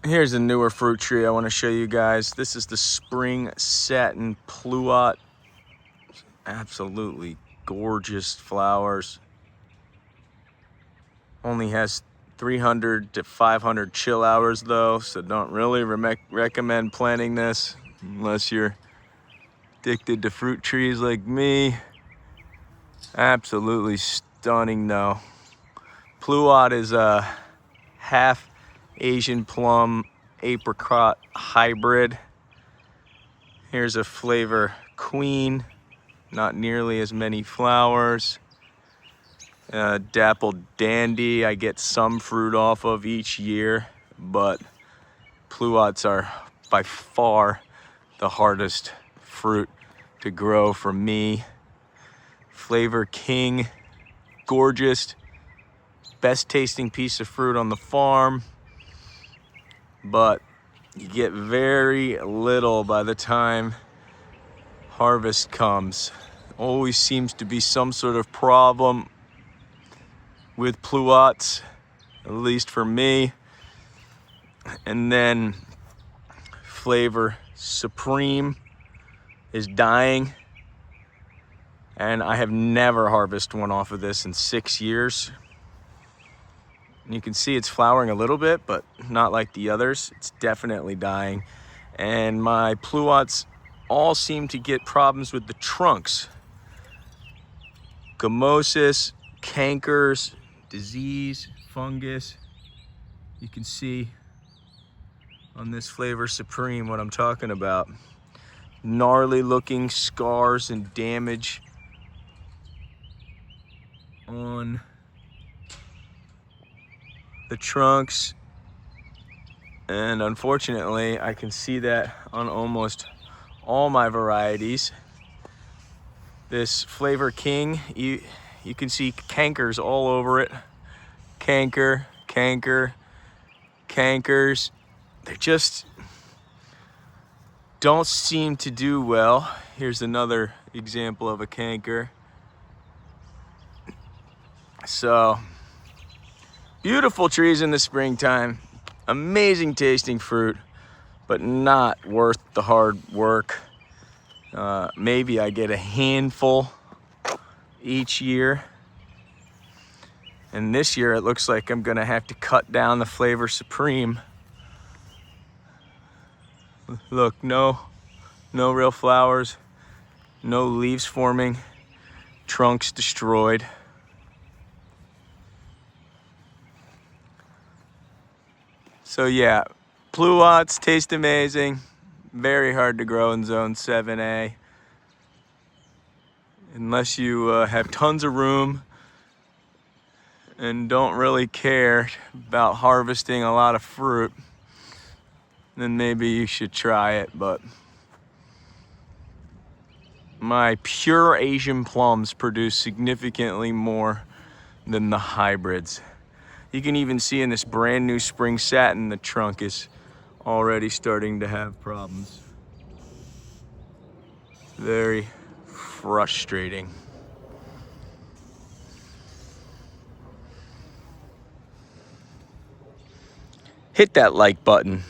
Here's a newer fruit tree I want to show you guys. This is the spring satin pluot. Absolutely gorgeous flowers. Only has 300 to 500 chill hours though, so don't really recommend planting this unless you're addicted to fruit trees like me. Absolutely stunning though. Pluot is a half Asian plum apricot hybrid. Here's a flavor queen, not nearly as many flowers. Dapple dandy, I get some fruit off of each year, but pluots are by far the hardest fruit to grow for me. Flavor king, gorgeous, best tasting piece of fruit on the farm, but you get very little by the time harvest comes. Always seems to be some sort of problem with pluots, at least for me. And then flavor supreme is dying, and I have never harvested one off of this in 6 years. And you can see it's flowering a little bit, but not like the others. It's definitely dying. And my pluots all seem to get problems with the trunks. Gummosis, cankers, disease, fungus. You can see on this flavor supreme what I'm talking about. Gnarly looking scars and damage on the trunks, and unfortunately I can see that on almost all my varieties. This flavor king, you can see cankers all over it. Canker, cankers. They just don't seem to do well. Here's another example of a canker. So beautiful trees in the springtime, amazing tasting fruit, but not worth the hard work. Maybe I get a handful each year. And this year it looks like I'm gonna have to cut down the flavor supreme. Look, no real flowers, no leaves forming, trunks destroyed. So yeah, pluots taste amazing, very hard to grow in zone 7A. Unless you have tons of room and don't really care about harvesting a lot of fruit, then maybe you should try it. But my pure Asian plums produce significantly more than the hybrids. You can even see in this brand new spring satin, the trunk is already starting to have problems. Very frustrating. Hit that like button.